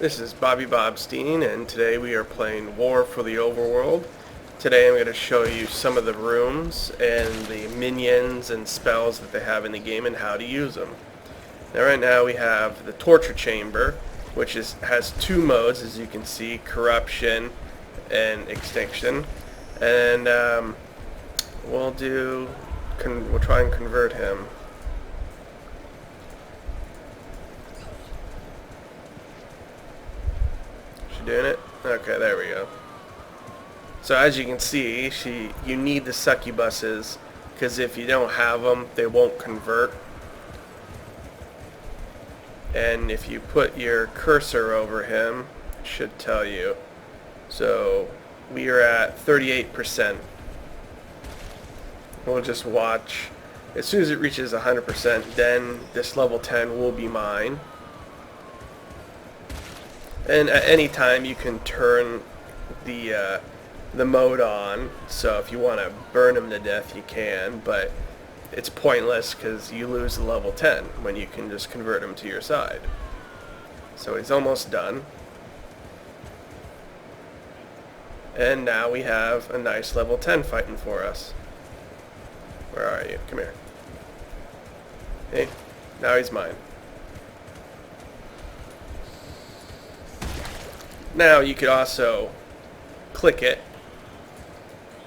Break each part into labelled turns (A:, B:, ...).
A: This is Bobby Bobstein, and today we are playing War for the Overworld. Today I'm going to show you some of the rooms and the minions and spells that they have in the game and how to use them. Now right now we have the Torture Chamber, which has two modes, as you can see, Corruption and Extinction. And we'll try and convert him. Doing it? Okay, there we go. So as you can see, you need the succubuses, because if you don't have them, they won't convert. And if you put your cursor over him, it should tell you. So we are at 38%. We'll just watch. As soon as it reaches 100%, then this level 10 will be mine. And at any time you can turn the mode on, so if you want to burn him to death you can, but it's pointless because you lose the level 10 when you can just convert him to your side. So he's almost done. And now we have a nice level 10 fighting for us. Where are you? Come here. Hey, now he's mine. Now you could also click it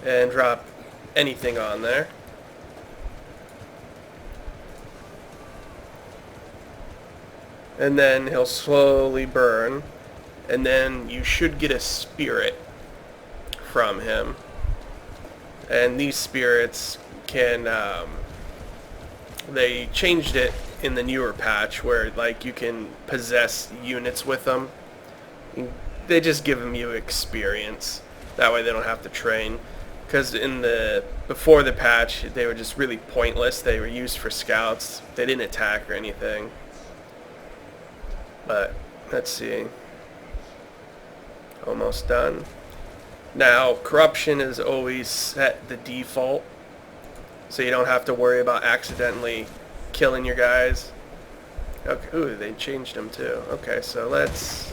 A: and drop anything on there. And then he'll slowly burn, and then you should get a spirit from him. And these spirits can, they changed it in the newer patch where like you can possess units with them. They just give them you experience. That way they don't have to train. Because before the patch, they were just really pointless. They were used for scouts. They didn't attack or anything. But let's see. Almost done. Now, corruption is always set the default, so you don't have to worry about accidentally killing your guys. Okay. Ooh, they changed them too. Okay, so let's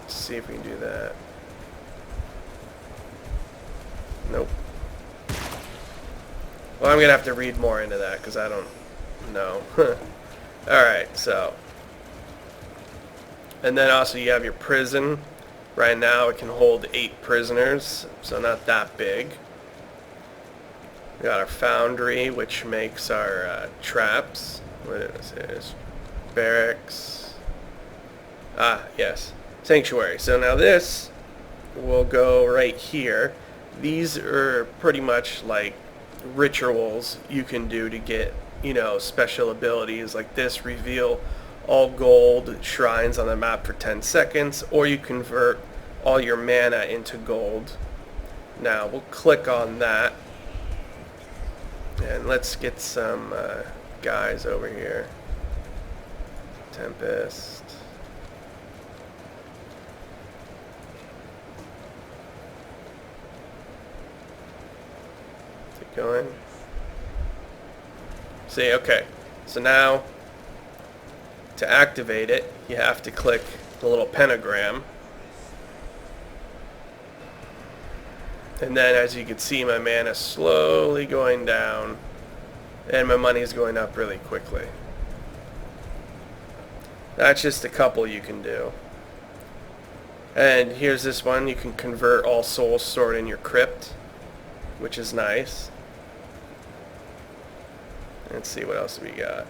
A: see if we can do that. Nope. Well, I'm gonna have to read more into that because I don't know. Alright, so. And then also you have your prison. Right now it can hold 8 prisoners, so not that big. We got our foundry, which makes our traps. What is this? Barracks. Ah, yes. Sanctuary. So now this will go right here. These are pretty much like rituals you can do to get, special abilities like this. Reveal all gold shrines on the map for 10 seconds, or you convert all your mana into gold. Now we'll click on that, and let's get some guys over here. Tempest. Keep going. See, okay. So now, to activate it, you have to click the little pentagram. And then, as you can see, my mana is slowly going down, and my money is going up really quickly. That's just a couple you can do. And here's this one. You can convert all souls stored in your crypt, which is nice. Let's see what else we got.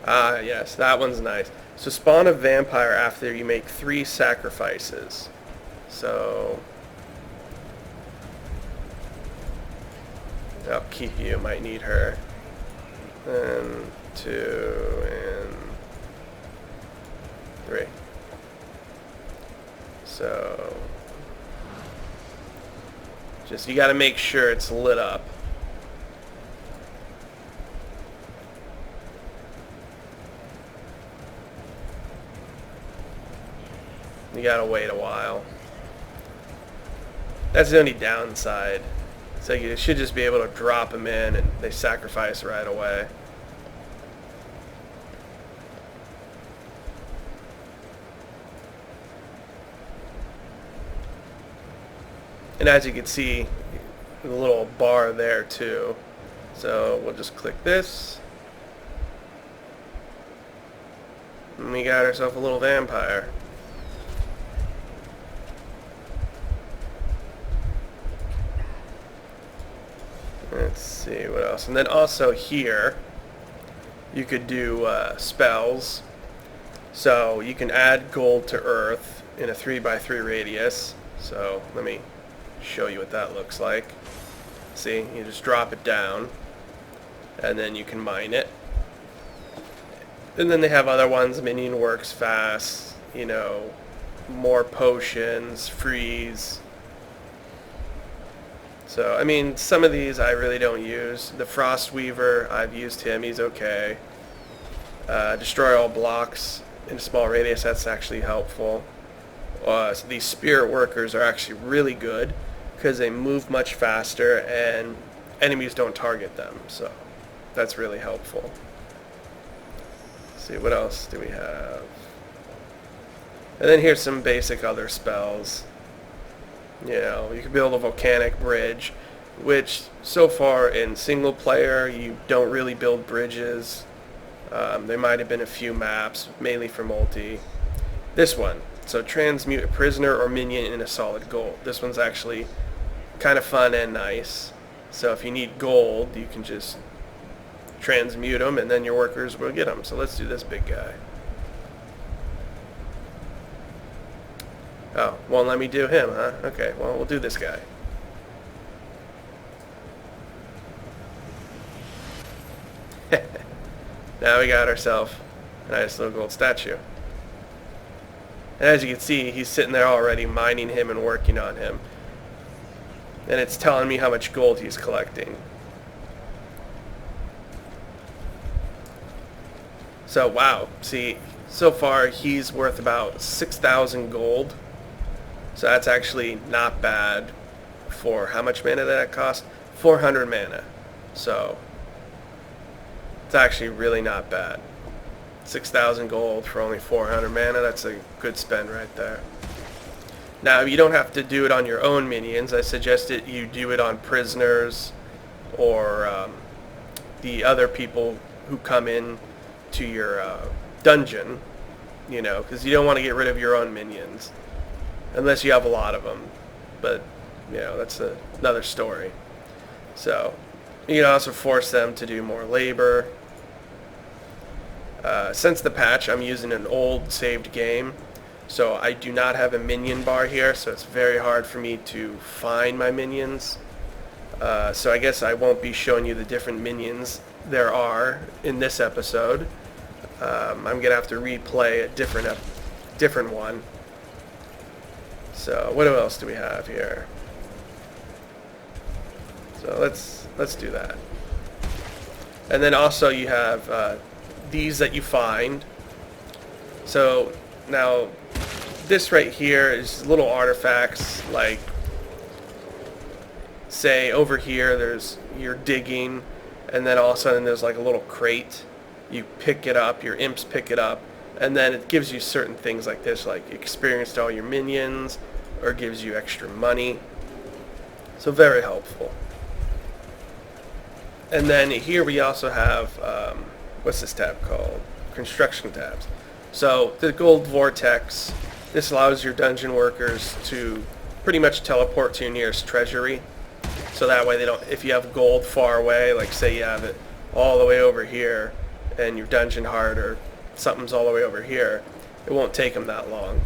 A: Ah, yes, that one's nice. So spawn a vampire after you make 3 sacrifices. So I'll keep you, might need her. And 2 and 3. So just, you gotta make sure it's lit up. You gotta wait a while. That's the only downside. So you should just be able to drop them in and they sacrifice right away. And as you can see, the little bar there too. So we'll just click this. And we got ourselves a little vampire. Let's see what else. And then also here, you could do spells. So you can add gold to earth in a 3x3 radius. So let me show you what that looks like. See, you just drop it down and then you can mine it. And then they have other ones, minion works fast, you know, more potions, freeze. So, I mean, some of these I really don't use. The Frost Weaver, I've used him, he's okay. Destroy all blocks in a small radius, that's actually helpful. So these spirit workers are actually really good because they move much faster and enemies don't target them, so that's really helpful. Let's see, what else do we have? And then here's some basic other spells. You know, you can build a volcanic bridge, which so far in single player you don't really build bridges. There might have been a few maps, mainly for multi. This one, so transmute a prisoner or minion in a solid gold. This one's actually kind of fun and nice. So if you need gold, you can just transmute them and then your workers will get them. So let's do this big guy. Oh, won't let me do him, huh? Okay, well, we'll do this guy. Now we got ourselves a nice little gold statue. And as you can see, he's sitting there already mining him and working on him. And it's telling me how much gold he's collecting. So, wow. See, so far he's worth about 6,000 gold. So that's actually not bad for how much mana did that cost? 400 mana. So it's actually really not bad. 6,000 gold for only 400 mana, that's a good spend right there. Now, you don't have to do it on your own minions. I suggest that you do it on prisoners or the other people who come in to your dungeon, you know, because you don't want to get rid of your own minions unless you have a lot of them. But, you know, that's another story. So you can also force them to do more labor. Since the patch, I'm using an old saved game, so I do not have a minion bar here, so it's very hard for me to find my minions. So I guess I won't be showing you the different minions there are in this episode. I'm going to have to replay a different one. So what else do we have here? So let's do that. And then also you have these that you find. So now this right here is little artifacts, like say over here you're digging and then all of a sudden there's like a little crate. You pick it up, your imps pick it up, and then it gives you certain things like this, like experience to all your minions, or gives you extra money. So very helpful. And then here we also have, what's this tab called? Construction tabs. So the gold vortex, this allows your dungeon workers to pretty much teleport to your nearest treasury. So that way they don't, if you have gold far away, like say you have it all the way over here, and your dungeon heart or something's all the way over here, it won't take them that long.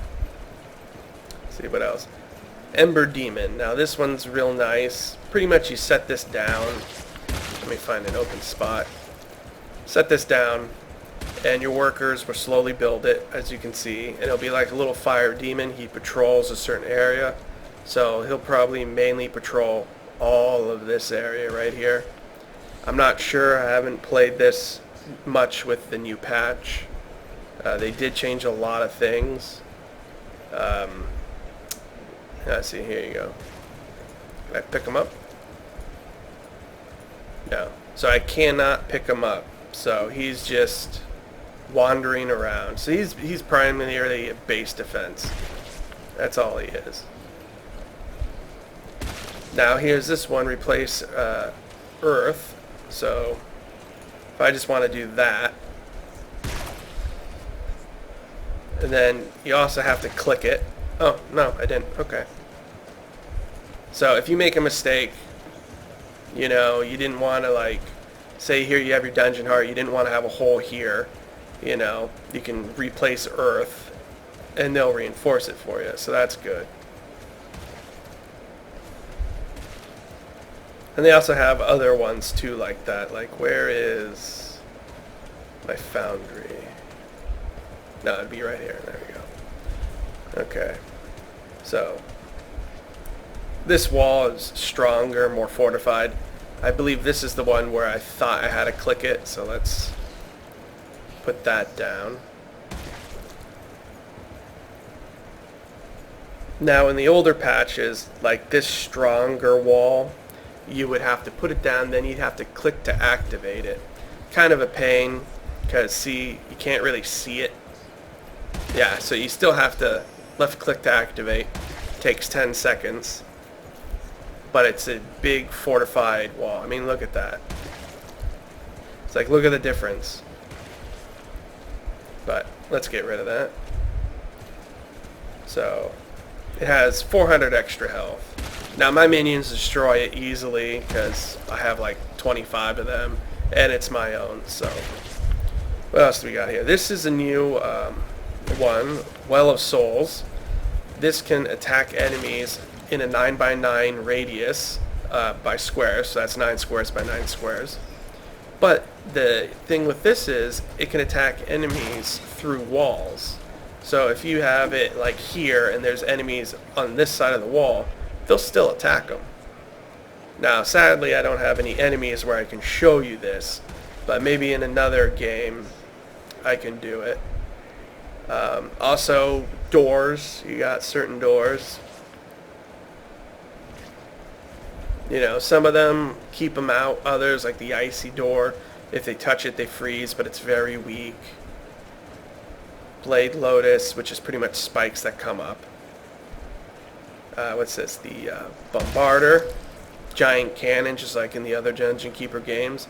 A: Let's see what else. Ember Demon. Now this one's real nice. Pretty much you set this down. Let me find an open spot. Set this down and your workers will slowly build it, as you can see, and it'll be like a little fire demon. He patrols a certain area, so he'll probably mainly patrol all of this area right here. I'm not sure, I haven't played this much with the new patch. They did change a lot of things. Let's see, here you go. Can I pick them up? No. So I cannot pick him up. So he's just wandering around. So he's primarily a base defense. That's all he is. Now here's this one, replace Earth. So if I just want to do that, and then you also have to click it. Oh, no, I didn't. Okay. So if you make a mistake, you know, you didn't want to, like, say here you have your dungeon heart, you didn't want to have a hole here, you know, you can replace Earth and they'll reinforce it for you. So that's good. And they also have other ones too like that. Like, where is my foundry? No, it'd be right here. There we go. Okay. So this wall is stronger, more fortified. I believe this is the one where I thought I had to click it. So let's put that down. Now in the older patches, like this stronger wall, you would have to put it down, then you'd have to click to activate it. Kind of a pain, because see, you can't really see it. Yeah, so you still have to left click to activate. Takes 10 seconds. But it's a big fortified wall. I mean, look at that. It's like, look at the difference. But let's get rid of that. So it has 400 extra health. Now my minions destroy it easily because I have like 25 of them and it's my own. So what else do we got here? This is a new one, Well of Souls. This can attack enemies in a 9x9 radius by squares. So that's 9 squares by 9 squares. But the thing with this is it can attack enemies through walls. So if you have it like here and there's enemies on this side of the wall, they'll still attack them. Now, sadly, I don't have any enemies where I can show you this, but maybe in another game I can do it. Also, doors. You got certain doors. You know, some of them keep them out. Others, like the icy door, if they touch it, they freeze, but it's very weak. Blade Lotus, which is pretty much spikes that come up. What's this? The Bombarder. Giant cannon, just like in the other Dungeon Keeper games.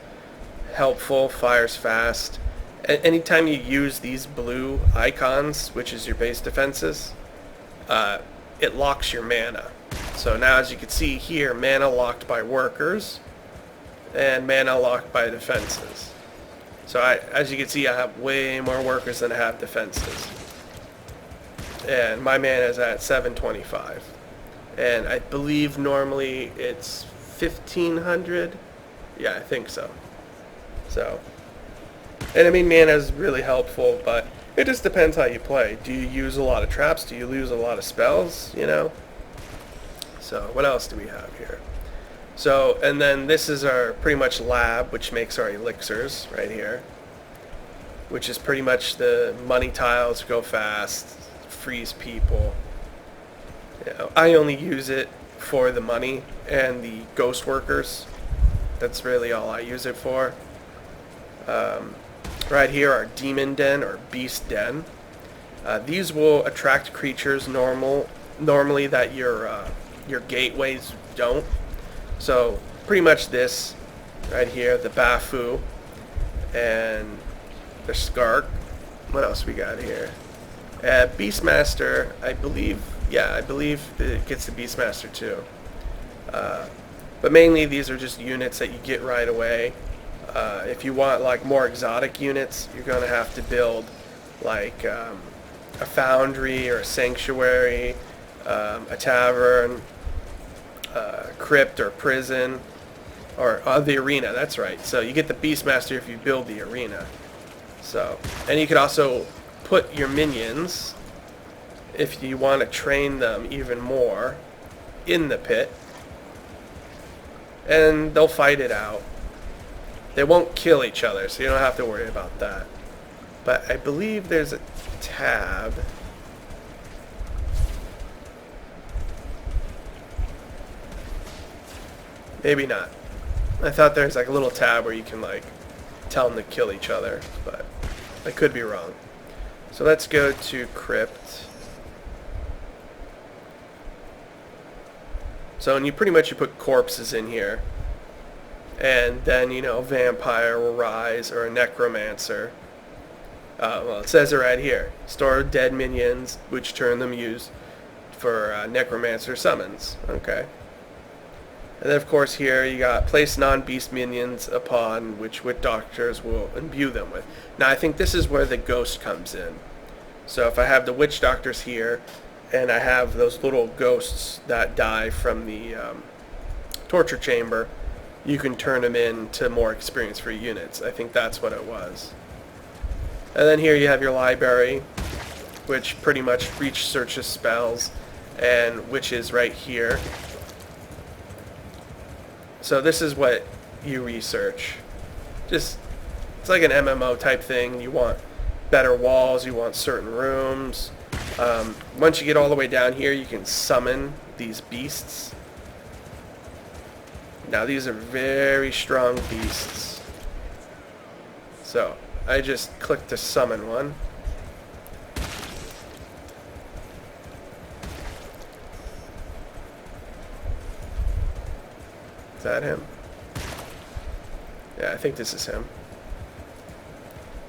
A: Helpful, fires fast. Anytime you use these blue icons, which is your base defenses, it locks your mana. So now, as you can see here, mana locked by workers, and mana locked by defenses. So as you can see, I have way more workers than I have defenses. And my mana is at 725. And I believe normally it's 1500. Yeah, I think so. So, and I mean, mana is really helpful, but it just depends how you play. Do you use a lot of traps? Do you lose a lot of spells? You know? So, what else do we have here? So, and then this is our pretty much lab, which makes our elixirs right here. Which is pretty much the money tiles, go fast, freeze people. You know, I only use it for the money and the ghost workers. That's really all I use it for. Right here are Demon Den or Beast Den. These will attract creatures normally that your gateways don't. So pretty much this right here, the Bafu and the Skark. What else we got here? Beastmaster, I believe it gets the Beastmaster too. But mainly these are just units that you get right away. If you want like more exotic units, you're going to have to build like a foundry or a sanctuary, a tavern, crypt or prison, or the arena. That's right. So you get the Beastmaster if you build the arena. So, and you could also put your minions, if you want to train them even more, in the pit, and they'll fight it out. They won't kill each other, so you don't have to worry about that. But I believe there's a tab. Maybe not. I thought there's like a little tab where you can like tell them to kill each other, but I could be wrong. So let's go to Crypt. So, and you pretty much put corpses in here. And then, you know, vampire will rise, or a necromancer. Well, it says it right here. Store dead minions, which turn them used for necromancer summons. Okay. And then, of course, here you got place non-beast minions upon which witch doctors will imbue them with. Now, I think this is where the ghost comes in. So if I have the witch doctors here, and I have those little ghosts that die from the torture chamber, you can turn them into more experience for units. I think that's what it was. And then here you have your library, which pretty much reach searches spells, and which is right here. So this is what you research. Just, it's like an MMO type thing. You want better walls, you want certain rooms. Once you get all the way down here, you can summon these beasts. Now these are very strong beasts. So I just clicked to summon one. Is that him? Yeah, I think this is him.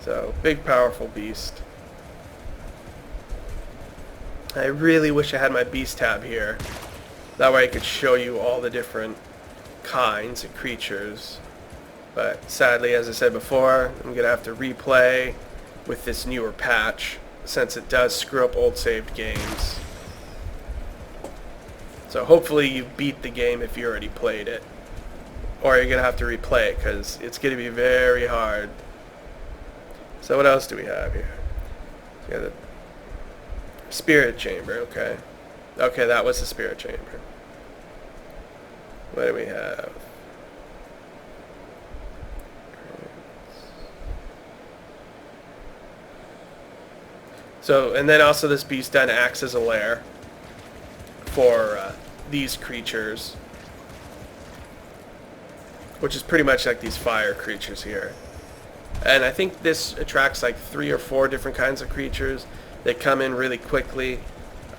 A: So, big powerful beast. I really wish I had my beast tab here. That way I could show you all the different kinds of creatures. But sadly, as I said before, I'm going to have to replay with this newer patch, since it does screw up old saved games. So hopefully you beat the game if you already played it. Or you're going to have to replay it, because it's going to be very hard. So what else do we have here? We got the spirit chamber, okay. Okay, that was the spirit chamber. What do we have? So, and then also this beast den acts as a lair for these creatures, which is pretty much like these fire creatures here. And I think this attracts like 3 or 4 different kinds of creatures. They come in really quickly.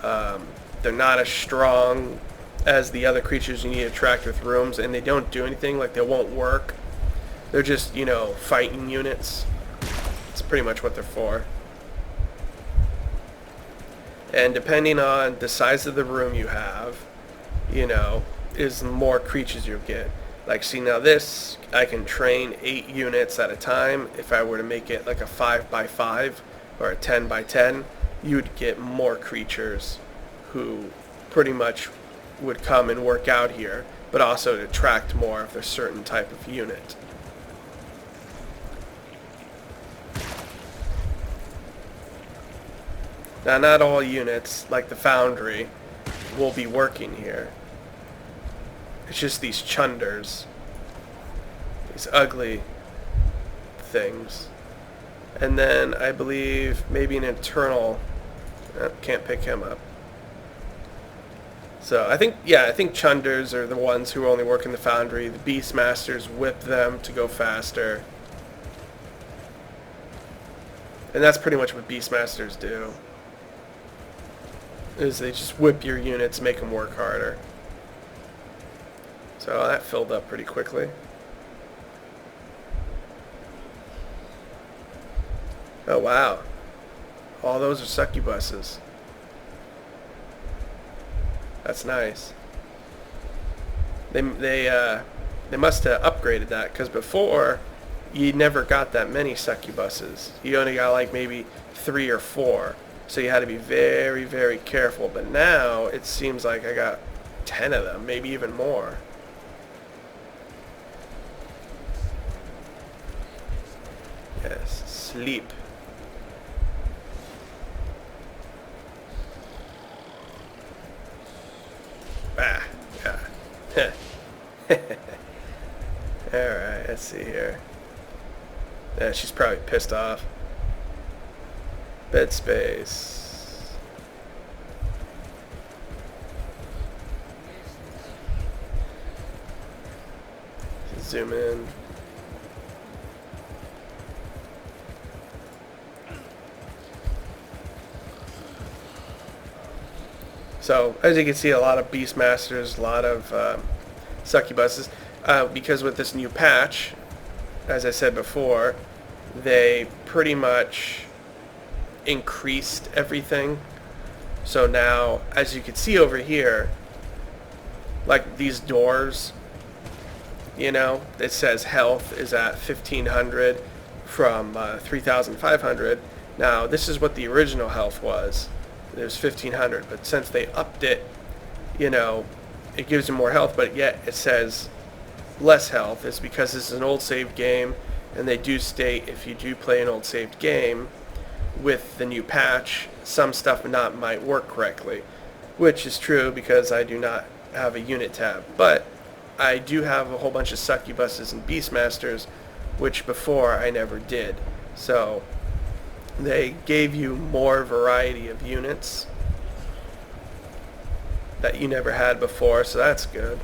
A: They're not as strong as the other creatures you need to attract with rooms, and they don't do anything, like they won't work. They're just, you know, fighting units. It's pretty much what they're for. And depending on the size of the room you have, you know, is the more creatures you'll get. Like, see, now this, I can train 8 units at a time. If I were to make it like a 5x5 or a 10x10, you'd get more creatures who pretty much would come and work out here, but also to attract more of a certain type of unit. Now, not all units, like the Foundry, will be working here. It's just these chunders. These ugly things. And then, I believe, maybe an Eternal. Can't pick him up. So, I think chunders are the ones who only work in the Foundry. The Beastmasters whip them to go faster. And that's pretty much what Beastmasters do. Is they just whip your units, make them work harder. So that filled up pretty quickly. Oh wow. All those are succubuses. That's nice. They must have upgraded that, because before you never got that many succubuses. You only got like maybe 3 or 4. So you had to be very, very careful. But now it seems like I got 10 of them, maybe even more. Yes, sleep. Ah, yeah. Alright, let's see here. Yeah, she's probably pissed off. Bed space. zoom in. So, as you can see, a lot of Beastmasters, a lot of succubuses. Because with this new patch, as I said before, they pretty much increased everything. So now, as you can see over here, like these doors, you know, it says health is at 1500 from 3500. Now, this is what the original health was. It was 1500, but since they upped it, you know, it gives you more health, but yet it says less health. It's because this is an old saved game, and they do state if you do play an old saved game with the new patch, some stuff might work correctly, which is true because I do not have a unit tab, but I do have a whole bunch of succubuses and beastmasters, which before I never did. So they gave you more variety of units that you never had before, so that's good.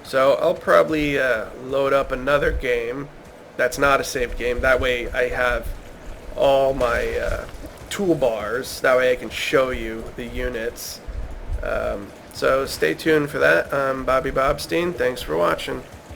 A: So I'll probably load up another game that's not a saved game. That way I have all my toolbars. That way I can show you the units. So stay tuned for that. I'm Bobby Bobstein. Thanks for watching.